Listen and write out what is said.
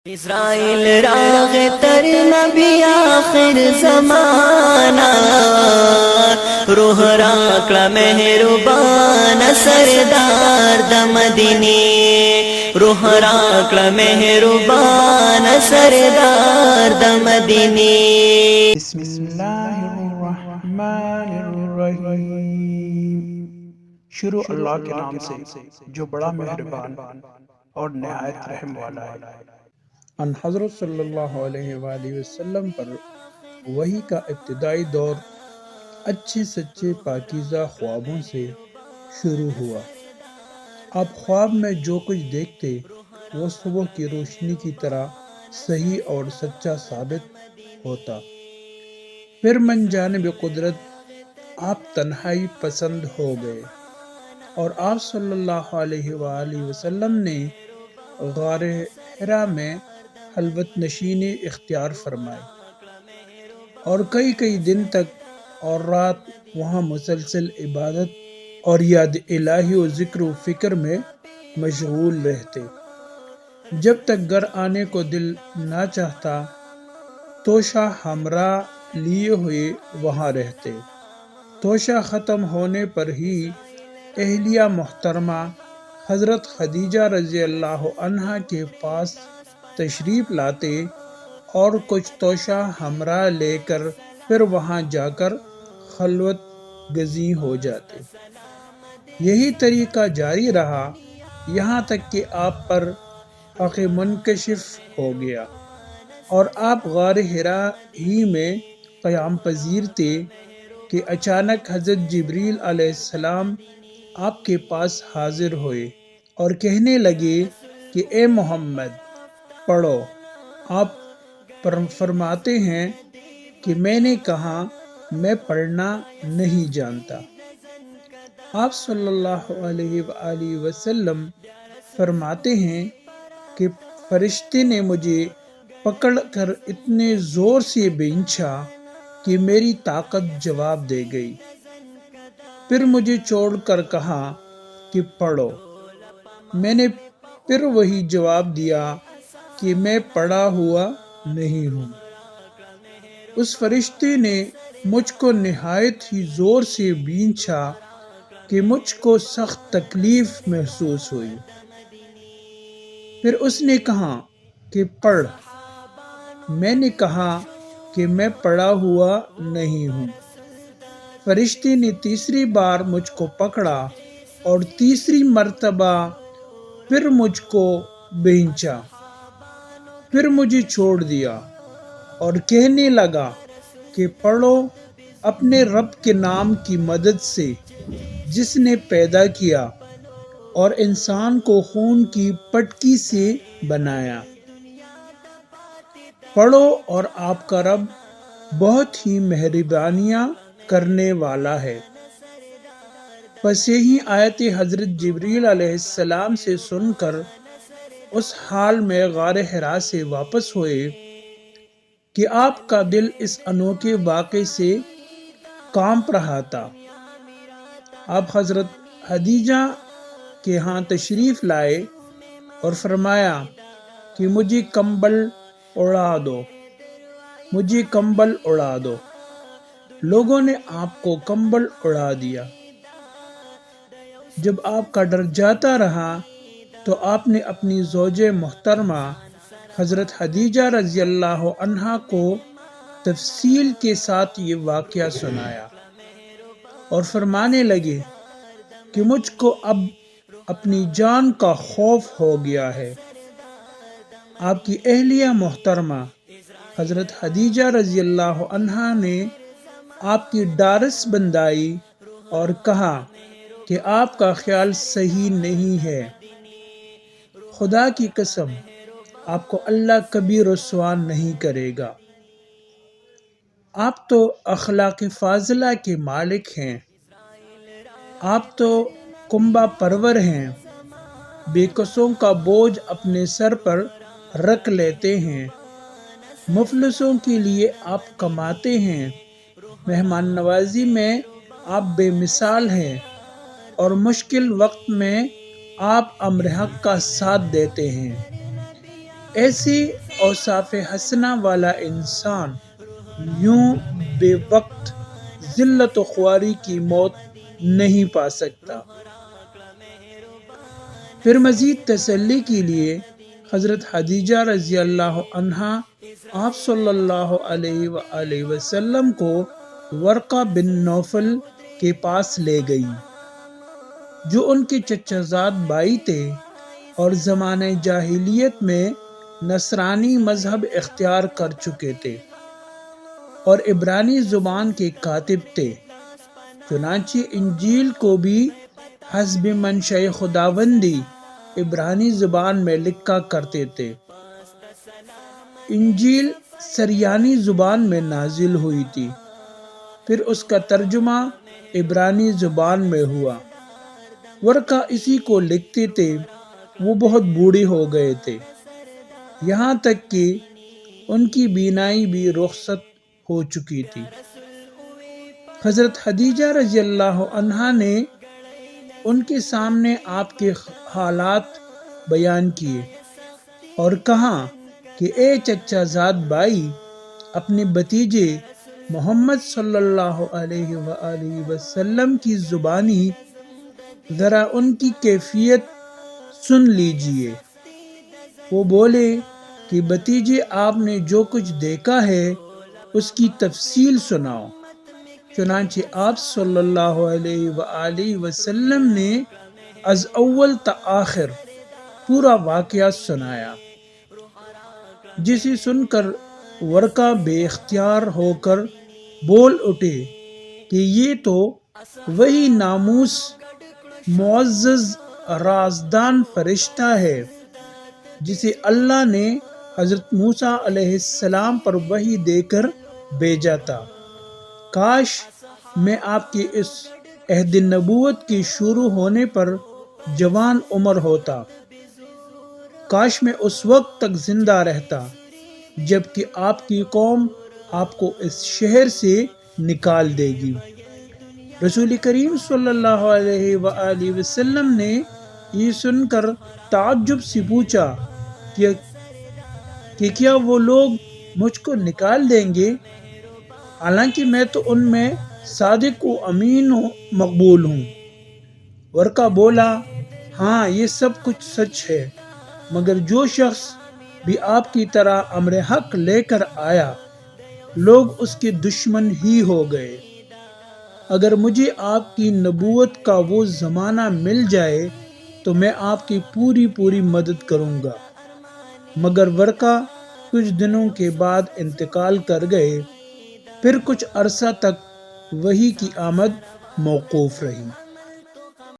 اسرائیل راغ تر نبی آخر زمانہ روح راکڑا مہربان سردار د مدینے روح راکڑا مہربان سردار د مدینے بسم اللہ الرحمن الرحیم۔ شروع اللہ کے نام سے جو بڑا مہربان اور نہایت رحم والا ہے۔ ان حضرت صلی اللہ علیہ وآلہ وسلم پر وحی کا ابتدائی دور اچھے سچے پاکیزہ خوابوں سے شروع ہوا۔ آپ خواب میں جو کچھ دیکھتے وہ صبح کی روشنی کی طرح صحیح اور سچا ثابت ہوتا۔ پھر من جانب قدرت آپ تنہائی پسند ہو گئے اور آپ صلی اللہ علیہ وآلہ وسلم نے غار حرا میں خلوت نشینی اختیار فرمائی اور کئی دن تک اور رات وہاں مسلسل عبادت اور یاد الہی و ذکر و فکر میں مشغول رہتے، جب تک گھر آنے کو دل نہ چاہتا توشہ ہمراہ لیے ہوئے وہاں رہتے۔ توشہ ختم ہونے پر ہی اہلیہ محترمہ حضرت خدیجہ رضی اللہ عنہا کے پاس تشریف لاتے اور کچھ توشہ ہمراہ لے کر پھر وہاں جا کر خلوت گزین ہو جاتے۔ یہی طریقہ جاری رہا یہاں تک کہ آپ پر حق منکشف ہو گیا اور آپ غار حرا ہی میں قیام پذیر تھے کہ اچانک حضرت جبریل علیہ السلام آپ کے پاس حاضر ہوئے اور کہنے لگے کہ اے محمد پڑھو۔ آپ فرماتے ہیں کہ میں نے کہا میں پڑھنا نہیں جانتا۔ آپ صلی اللہ علیہ وآلہ وسلم فرماتے ہیں کہ فرشتے نے مجھے پکڑ کر اتنے زور سے بھینچا کہ میری طاقت جواب دے گئی۔ پھر مجھے چھوڑ کر کہا کہ پڑھو۔ میں نے پھر وہی جواب دیا کہ میں پڑھا ہوا نہیں ہوں۔ اس فرشتے نے مجھ کو نہایت ہی زور سے بھینچا کہ مجھ کو سخت تکلیف محسوس ہوئی۔ پھر اس نے کہا کہ پڑھ۔ میں نے کہا کہ میں پڑھا ہوا نہیں ہوں۔ فرشتے نے تیسری بار مجھ کو پکڑا اور تیسری مرتبہ پھر مجھ کو بھینچا، پھر مجھے چھوڑ دیا اور کہنے لگا کہ پڑھو اپنے رب کے نام کی مدد سے جس نے پیدا کیا اور انسان کو خون کی پٹکی سے بنایا۔ پڑھو اور آپ کا رب بہت ہی مہربانیاں کرنے والا ہے۔ پس یہی آیت حضرت جبریل علیہ السلام سے سن کر اس حال میں غار حرا سے واپس ہوئے کہ آپ کا دل اس انوکھے واقعے سے کانپ رہا تھا۔ آپ حضرت خدیجہ کے ہاں تشریف لائے اور فرمایا کہ مجھے کمبل اڑا دو، مجھے کمبل اڑا دو۔ لوگوں نے آپ کو کمبل اڑا دیا۔ جب آپ کا ڈر جاتا رہا تو آپ نے اپنی زوج محترمہ حضرت خدیجہ رضی اللہ عنہا کو تفصیل کے ساتھ یہ واقعہ سنایا اور فرمانے لگے کہ مجھ کو اب اپنی جان کا خوف ہو گیا ہے۔ آپ کی اہلیہ محترمہ حضرت خدیجہ رضی اللہ عنہا نے آپ کی ڈارس بندائی اور کہا کہ آپ کا خیال صحیح نہیں ہے، خدا کی قسم آپ کو اللہ کبھی رسوا نہیں کرے گا۔ آپ تو اخلاق فاضلہ کے مالک ہیں، آپ تو کنبہ پرور ہیں، بے کسوں کا بوجھ اپنے سر پر رکھ لیتے ہیں، مفلسوں کے لیے آپ کماتے ہیں، مہمان نوازی میں آپ بے مثال ہیں اور مشکل وقت میں آپ امر حق کا ساتھ دیتے ہیں۔ ایسے اوصاف حسنہ والا انسان یوں بے وقت ذلت و خواری کی موت نہیں پا سکتا۔ پھر مزید تسلی کے لیے حضرت خدیجہ رضی اللہ عنہا آپ صلی اللہ علیہ وآلہ وسلم کو ورقہ بن نوفل کے پاس لے گئی، جو ان کے چچا زاد بھائی تھے اور زمانہ جاہلیت میں نصرانی مذہب اختیار کر چکے تھے اور عبرانی زبان کے کاتب تھے۔ چنانچہ انجیل کو بھی حسب منشاء خداوندی عبرانی زبان میں لکھا کرتے تھے۔ انجیل سریانی زبان میں نازل ہوئی تھی، پھر اس کا ترجمہ عبرانی زبان میں ہوا۔ ورقہ اسی کو لکھتے تھے، وہ بہت بوڑھے ہو گئے تھے، یہاں تک کہ ان کی بینائی بھی رخصت ہو چکی تھی۔ حضرت خدیجہ رضی اللہ عنہا نے ان کے سامنے آپ کے حالات بیان کیے اور کہا کہ اے چچا زاد بھائی، اپنے بھتیجے محمد صلی اللہ علیہ وآلہ وسلم کی زبانی ذرا ان کی کیفیت سن لیجئے۔ وہ بولے کہ بھتیجے، آپ نے جو کچھ دیکھا ہے اس کی تفصیل سناؤ۔ چنانچہ آپ صلی اللہ علیہ وآلہ وسلم نے از اول تا آخر پورا واقعہ سنایا، جسے سن کر ورقہ بے اختیار ہو کر بول اٹھے کہ یہ تو وہی ناموس معزز رازدان فرشتہ ہے جسے اللہ نے حضرت موسیٰ علیہ السلام پر وحی دے کر بھیجا تھا۔ کاش میں آپ کے اس عہد نبوت کے شروع ہونے پر جوان عمر ہوتا، کاش میں اس وقت تک زندہ رہتا جب کہ آپ کی قوم آپ کو اس شہر سے نکال دے گی۔ رسول کریم صلی اللہ علیہ وآلہ وسلم نے یہ سن کر تعجب سے پوچھا کہ کیا وہ لوگ مجھ کو نکال دیں گے، حالانکہ میں تو ان میں صادق و امین و مقبول ہوں؟ ورقہ بولا، ہاں یہ سب کچھ سچ ہے، مگر جو شخص بھی آپ کی طرح امر حق لے کر آیا، لوگ اس کے دشمن ہی ہو گئے۔ اگر مجھے آپ کی نبوت کا وہ زمانہ مل جائے تو میں آپ کی پوری مدد کروں گا، مگر ورقہ کچھ دنوں کے بعد انتقال کر گئے۔ پھر کچھ عرصہ تک وحی کی آمد موقوف رہی۔